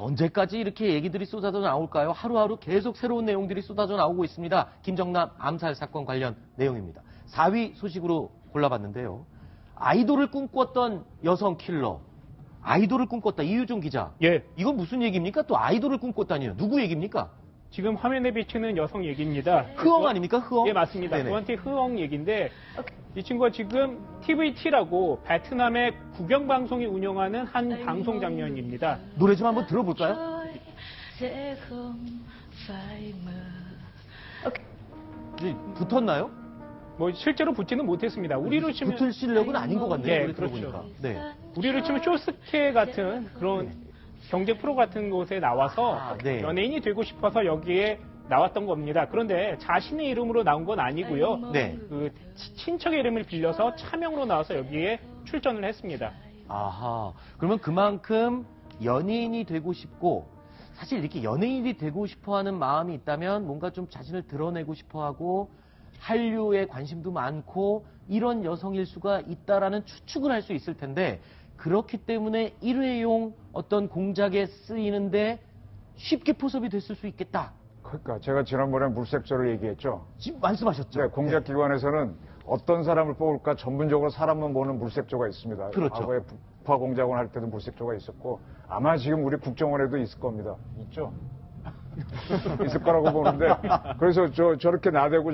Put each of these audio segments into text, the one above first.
언제까지 이렇게 얘기들이 쏟아져 나올까요? 하루하루 계속 새로운 내용들이 쏟아져 나오고 있습니다. 김정남 암살 사건 관련 내용입니다. 4위 소식으로 골라봤는데요. 아이돌을 꿈꿨던 여성 킬러. 아이돌을 꿈꿨다. 이유종 기자. 예. 이건 무슨 얘기입니까? 또 아이돌을 꿈꿨다니요. 누구 얘기입니까? 지금 화면에 비치는 여성 얘기입니다. 흐엉 아닙니까? 흐엉? 예, 맞습니다. 네네. 도안티 흐엉 얘기인데 이 친구가 지금 TVT라고 베트남의 국영방송이 운영하는 한 방송 장면입니다. 노래 좀 한번 들어볼까요? 붙었나요? 뭐 실제로 붙지는 못했습니다. 우리로 치면 붙을 실력은 아닌 것 같네요. 네, 노래 그렇죠. 들어보니까. 네. 우리로 치면 쇼스케 같은 그런 경제 프로 같은 곳에 나와서 네. 연예인이 되고 싶어서 여기에 나왔던 겁니다. 그런데 자신의 이름으로 나온 건 아니고요. 네. 그 친척의 이름을 빌려서 차명으로 나와서 여기에 출전을 했습니다. 아하. 그러면 그만큼 연예인이 되고 싶고, 사실 이렇게 연예인이 되고 싶어 하는 마음이 있다면 뭔가 좀 자신을 드러내고 싶어 하고, 한류에 관심도 많고, 이런 여성일 수가 있다라는 추측을 할 수 있을 텐데, 그렇기 때문에 일회용 어떤 공작에 쓰이는데 쉽게 포섭이 됐을 수 있겠다. 그러니까 제가 지난번에 물색조를 얘기했죠. 지금 말씀하셨죠? 네, 공작기관에서는 어떤 사람을 뽑을까 전문적으로 사람만 보는 물색조가 있습니다. 그렇죠. 과거에 북파공작원 할 때도 물색조가 있었고 아마 지금 우리 국정원에도 있을 겁니다. 있죠? 있을 거라고 보는데 그래서 저렇게 나대고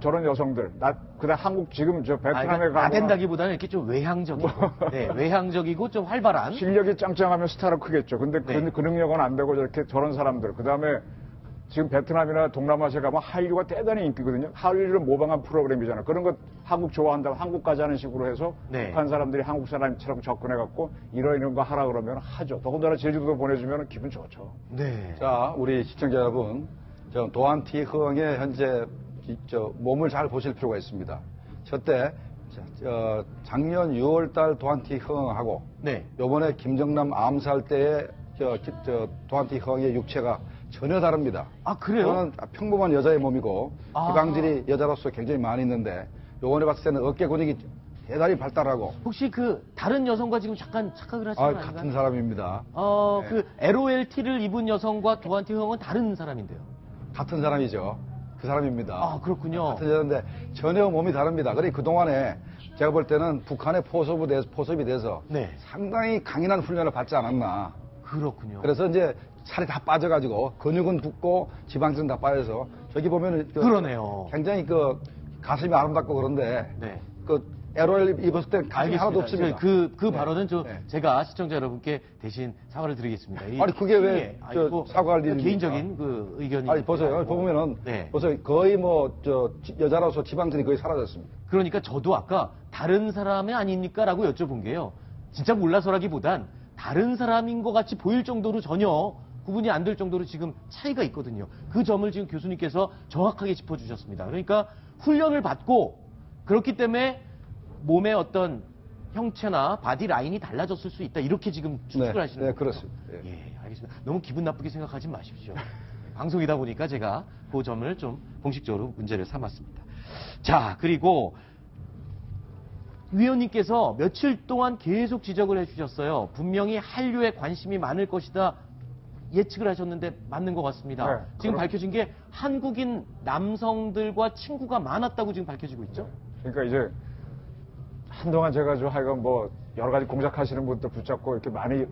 저런 여성들 그다음 한국 지금 저 베트남에 가면 나댄다기보다는 이렇게 좀 외향적이고 네, 외향적이고 좀 활발한 실력이 짱짱하면 스타로 크겠죠. 근데 네. 그 능력은 안 되고 저런 사람들 그다음에 지금 베트남이나 동남아시아 가면 한류가 대단히 인기거든요. 한류를 모방한 프로그램이잖아요. 그런 거 한국 좋아한다고 한국 가지 하는 식으로 해서 네. 북한 사람들이 한국 사람처럼 접근해갖고 이런 거 하라 그러면 하죠. 더군다나 제주도 보내주면 기분 좋죠. 네. 자, 우리 시청자 여러분, 도안티 흐엉의 현재 몸을 잘 보실 필요가 있습니다. 저때 작년 6월달 도안티 흐엉하고 네. 요번에 김정남 암살 때의 도안티 흐엉의 육체가 전혀 다릅니다. 아, 그래요? 저는 평범한 여자의 몸이고 아. 지방질이 여자로서 굉장히 많이 있는데 요번에 봤을 때는 어깨 근육이 대단히 발달하고 혹시 그 다른 여성과 지금 잠깐 착각을 하시는 거 아닌가요? 같은 사람입니다. 네. 그 LOLT를 입은 여성과 도안티 형은 다른 사람인데요. 같은 사람이죠. 그 사람입니다. 아, 그렇군요. 같은 여자인데 전혀 몸이 다릅니다. 그래 그동안에 제가 볼 때는 북한의 포섭이 돼서 네. 상당히 강인한 훈련을 받지 않았나. 그렇군요. 그래서 이제 살이 다 빠져가지고 근육은 붙고 지방층 다 빠져서 저기 보면은 그러네요. 굉장히 가슴이 아름답고 그런데 네. LOL 입었을 때 가슴이 하나도 알겠습니다. 없습니다. 그 네. 발언은 네. 제가 시청자 여러분께 대신 사과를 드리겠습니다. 아니, 그게 왜 사과할 일입니까? 개인적인 그 의견이. 아니 보세요. 보면은 네. 보세요. 거의 여자로서 지방층이 거의 사라졌습니다. 그러니까 저도 아까 다른 사람이 아닙니까? 라고 여쭤본 게요. 진짜 몰라서라기보단 다른 사람인 것 같이 보일 정도로 전혀 구분이 안 될 정도로 지금 차이가 있거든요. 그 점을 지금 교수님께서 정확하게 짚어주셨습니다. 그러니까 훈련을 받고 그렇기 때문에 몸의 어떤 형체나 바디 라인이 달라졌을 수 있다. 이렇게 지금 추측을 하시는 거예요. 네, 그렇습니다. 예, 알겠습니다. 너무 기분 나쁘게 생각하지 마십시오. 방송이다 보니까 제가 그 점을 좀 공식적으로 문제를 삼았습니다. 자, 그리고 위원님께서 며칠 동안 계속 지적을 해주셨어요. 분명히 한류에 관심이 많을 것이다 예측을 하셨는데 맞는 것 같습니다. 네, 지금 밝혀진 게 한국인 남성들과 친구가 많았다고 지금 밝혀지고 있죠? 그러니까 이제 한동안 제가 하여간 여러 가지 공작하시는 분들 붙잡고 이렇게 많이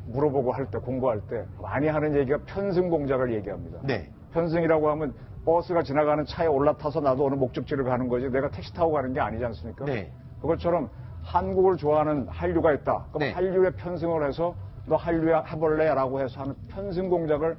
물어보고 할 때, 공부할 때 많이 하는 얘기가 편승 공작을 얘기합니다. 네. 편승이라고 하면 버스가 지나가는 차에 올라타서 나도 어느 목적지를 가는 거지 내가 택시 타고 가는 게 아니지 않습니까? 네. 그것처럼 한국을 좋아하는 한류가 있다. 그럼 네. 한류에 편승을 해서 너 한류에 해볼래? 라고 해서 하는 편승 공작을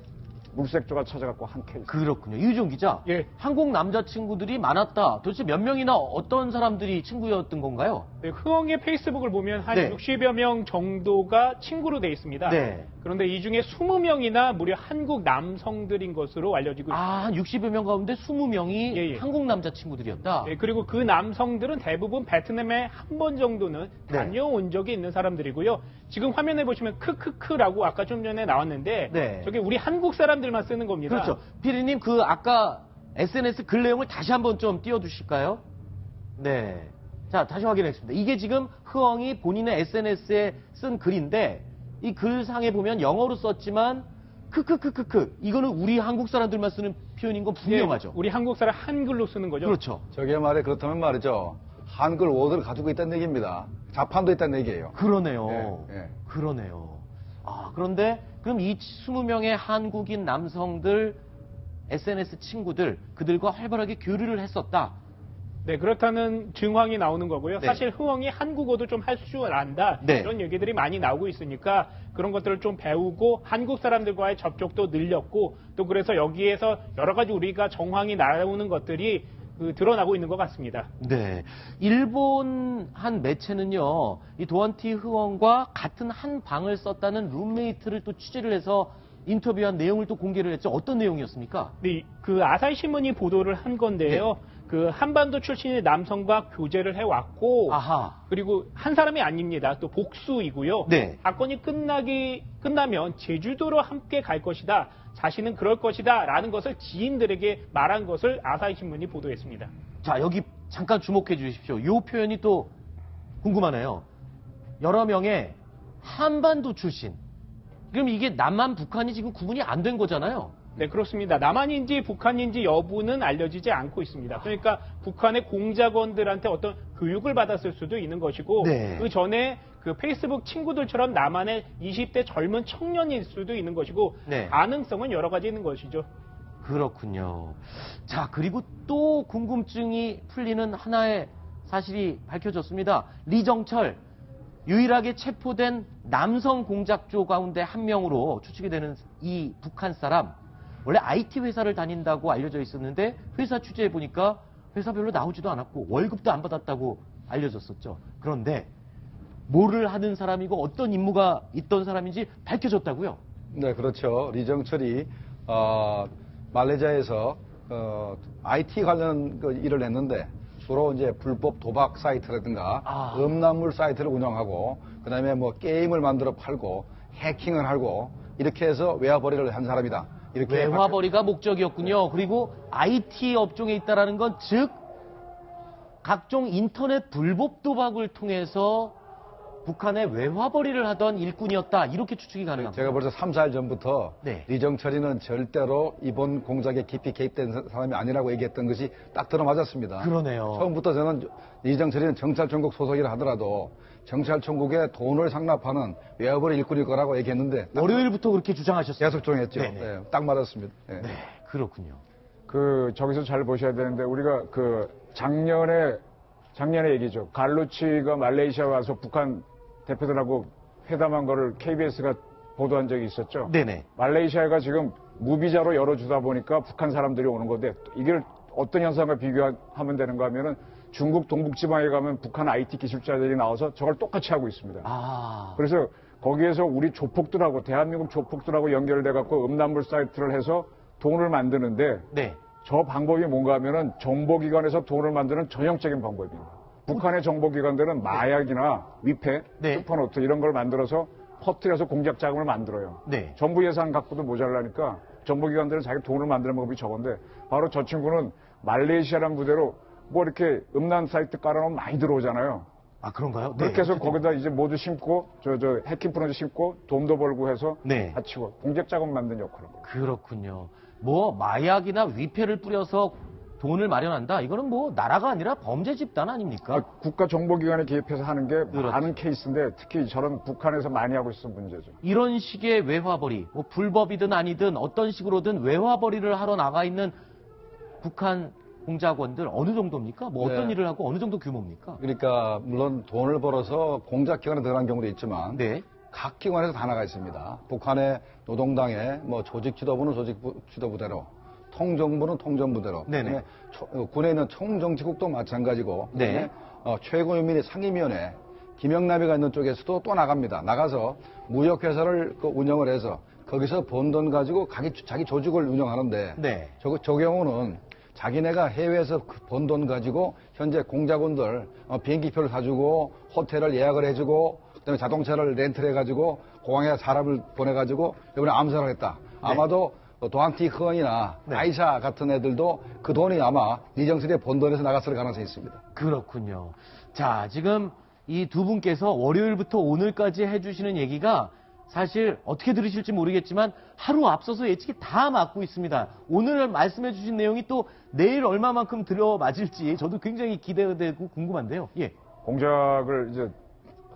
물색조가 찾아갖고 한 케이스. 그렇군요. 유종 기자. 예. 한국 남자친구들이 많았다. 도대체 몇 명이나 어떤 사람들이 친구였던 건가요? 네, 흐엉의 페이스북을 보면 한 네. 60여 명 정도가 친구로 돼 있습니다. 네. 그런데 이 중에 20명이나 무려 한국 남성들인 것으로 알려지고 있습니다. 한 60여 명 가운데 20명이 예, 예. 한국 남자친구들이었다. 네, 그리고 그 남성들은 대부분 베트남에 한 번 정도는 네. 다녀온 적이 있는 사람들이고요. 지금 화면에 보시면 크크크라고 아까 좀 전에 나왔는데 네. 저게 우리 한국 사람들만 쓰는 겁니다. 그렇죠. 피디님, 아까 SNS 글 내용을 다시 한번 좀 띄워주실까요? 네. 자, 다시 확인하겠습니다. 이게 지금 흐엉이 본인의 SNS에 쓴 글인데, 이 글상에 보면 영어로 썼지만 크크크크크 이거는 우리 한국 사람들만 쓰는 표현인 건 분명하죠. 우리 한국 사람 한글로 쓰는 거죠. 그렇죠. 저게 말에 그렇다면 말이죠. 한글 워드를 가지고 있다는 얘기입니다. 자판도 있다는 얘기예요. 그러네요. 예, 예. 그러네요. 아, 그런데 그럼 이 20명의 한국인 남성들 SNS 친구들 그들과 활발하게 교류를 했었다. 네, 그렇다는 증황이 나오는 거고요. 네. 사실 흥엉이 한국어도 좀 할 줄 안다. 네. 이런 얘기들이 많이 나오고 있으니까 그런 것들을 좀 배우고 한국 사람들과의 접촉도 늘렸고 또 그래서 여기에서 여러 가지 우리가 정황이 나오는 것들이 드러나고 있는 것 같습니다. 네. 일본 한 매체는요, 이 도안티 흐엉과 같은 한 방을 썼다는 룸메이트를 또 취재를 해서 인터뷰한 내용을 또 공개를 했죠. 어떤 내용이었습니까? 네, 그 아사히 신문이 보도를 한 건데요. 그 한반도 출신의 남성과 교제를 해왔고, 아하. 그리고 한 사람이 아닙니다. 또 복수이고요. 네. 사건이 끝나면 제주도로 함께 갈 것이다. 자신은 그럴 것이다. 라는 것을 지인들에게 말한 것을 아사히 신문이 보도했습니다. 자, 여기 잠깐 주목해 주십시오. 이 표현이 또 궁금하네요. 여러 명의 한반도 출신. 그럼 이게 남한, 북한이 지금 구분이 안 된 거잖아요. 네, 그렇습니다. 남한인지 북한인지 여부는 알려지지 않고 있습니다. 그러니까 북한의 공작원들한테 어떤 교육을 받았을 수도 있는 것이고, 네. 그 전에 그 페이스북 친구들처럼 남한의 20대 젊은 청년일 수도 있는 것이고, 네. 가능성은 여러 가지 있는 것이죠. 그렇군요. 자, 그리고 또 궁금증이 풀리는 하나의 사실이 밝혀졌습니다. 리정철, 유일하게 체포된 남성 공작조 가운데 한 명으로 추측이 되는 이 북한 사람, 원래 IT 회사를 다닌다고 알려져 있었는데 회사 취재해 보니까 회사 별로 나오지도 않았고 월급도 안 받았다고 알려졌었죠. 그런데 뭐를 하는 사람이고 어떤 임무가 있던 사람인지 밝혀졌다고요? 네, 그렇죠. 리정철이 말레이시아에서 IT 관련 일을 했는데 주로 이제 불법 도박 사이트라든가 음란물 사이트를 운영하고 그다음에 뭐 게임을 만들어 팔고 해킹을 하고 이렇게 해서 외화벌이를 한 사람이다. 이렇게 외화벌이가 목적이었군요. 그리고 IT 업종에 있다라는 건 즉 각종 인터넷 불법 도박을 통해서 북한의 외화벌이를 하던 일꾼이었다. 이렇게 추측이 가능합니다. 제가 벌써 3, 4일 전부터 네. 리정철이는 절대로 이번 공작에 깊이 개입된 사람이 아니라고 얘기했던 것이 딱 들어맞았습니다. 그러네요. 처음부터 저는 리정철이는 경찰총국 소속이라 하더라도 경찰총국에 돈을 상납하는 외화벌이 일꾼일 거라고 얘기했는데 월요일부터 그렇게 주장하셨어요. 계속 정했죠. 네네. 네, 딱 맞았습니다. 네. 네, 그렇군요. 저기서 잘 보셔야 되는데, 우리가 작년에 얘기죠. 갈루치가 말레이시아 와서 북한 대표들하고 회담한 거를 KBS가 보도한 적이 있었죠. 네네. 말레이시아가 지금 무비자로 열어주다 보니까 북한 사람들이 오는 건데, 이걸 어떤 현상과 비교하면 되는가 하면은 중국 동북지방에 가면 북한 IT 기술자들이 나와서 저걸 똑같이 하고 있습니다. 그래서 거기에서 우리 조폭들하고, 대한민국 조폭들하고 연결돼 갖고 음란물 사이트를 해서 돈을 만드는데, 네. 저 방법이 뭔가 하면은 정보기관에서 돈을 만드는 전형적인 방법입니다. 북한의 정보기관들은 마약이나 위패, 네. 슈퍼노트 이런 걸 만들어서 퍼뜨려서 공작 자금을 만들어요. 네. 정부 예산 갖고도 모자라니까 정보기관들은 자기 돈을 만드는 방법이 저건데, 바로 저 친구는 말레이시아라는 부대로 뭐 이렇게 음란 사이트 깔아놓으면 많이 들어오잖아요. 아, 그런가요? 네. 그렇게 해서 거기다 이제 모두 심고, 해킹 프론트 심고, 돈도 벌고 해서 네. 다치고 공작 자금 만드는 역할을 합니다. 그렇군요. 뭐 마약이나 위패를 뿌려서 돈을 마련한다. 이거는 뭐 나라가 아니라 범죄 집단 아닙니까? 국가 정보기관에 개입해서 하는 게 그렇죠. 많은 케이스인데, 특히 저런 북한에서 많이 하고 있어서 문제죠. 이런 식의 외화벌이, 뭐 불법이든 아니든 어떤 식으로든 외화벌이를 하러 나가 있는 북한 공작원들 어느 정도입니까? 뭐 어떤 네. 일을 하고 어느 정도 규모입니까? 그러니까 물론 돈을 벌어서 공작 기관에 들어간 경우도 있지만 네. 각 기관에서 다 나가 있습니다. 북한의 노동당의 뭐 조직 지도부는 조직 지도부대로, 통정부는 통정부대로, 네네. 군에 있는 총정치국도 마찬가지고, 네. 최고인민의 상임위원회 김영남이가 있는 쪽에서도 또 나갑니다. 나가서 무역회사를 운영을 해서 거기서 번 돈 가지고 자기 조직을 운영하는데, 네. 저 경우는 자기네가 해외에서 번 돈 가지고 현재 공작원들 비행기표를 사주고 호텔을 예약을 해주고 그다음에 자동차를 렌트를 해가지고 공항에 사람을 보내가지고 이번에 암살을 했다. 아마도 도안티 흐엉이나 네. 아이샤 같은 애들도 그 돈이 아마 리정철의 번 돈에서 나갔을 가능성이 있습니다. 그렇군요. 자, 지금 이 두 분께서 월요일부터 오늘까지 해주시는 얘기가 사실 어떻게 들으실지 모르겠지만 하루 앞서서 예측이 다 맞고 있습니다. 오늘 말씀해 주신 내용이 또 내일 얼마만큼 들어맞을지 저도 굉장히 기대되고 궁금한데요. 예. 공작을 이제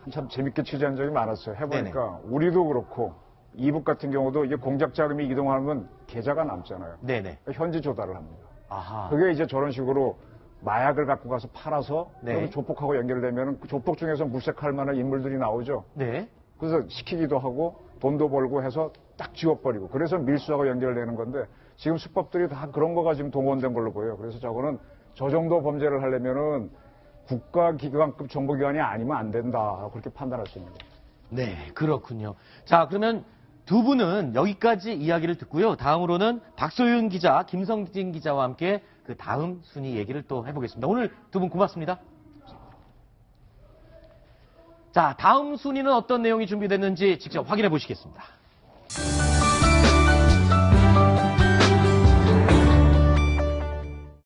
한참 재밌게 취재한 적이 많았어요. 해보니까 우리도 그렇고 이북 같은 경우도 이게 공작 자금이 이동하면 계좌가 남잖아요. 네네. 현지 조달을 합니다. 아하. 그게 이제 저런 식으로 마약을 갖고 가서 팔아서 네. 그러면 조폭하고 연결되면 그 조폭 중에서 물색할 만한 인물들이 나오죠. 네. 그래서 시키기도 하고 돈도 벌고 해서 딱 지워버리고 그래서 밀수하고 연결되는 건데 지금 수법들이 다 그런 거가 지금 동원된 걸로 보여요. 그래서 저거는 저 정도 범죄를 하려면은 국가기관급 정보기관이 아니면 안 된다. 그렇게 판단할 수 있는 거죠. 네, 그렇군요. 자, 그러면 두 분은 여기까지 이야기를 듣고요. 다음으로는 박소윤 기자, 김성진 기자와 함께 그 다음 순위 얘기를 또 해보겠습니다. 오늘 두 분 고맙습니다. 자, 다음 순위는 어떤 내용이 준비됐는지 직접 확인해 보시겠습니다.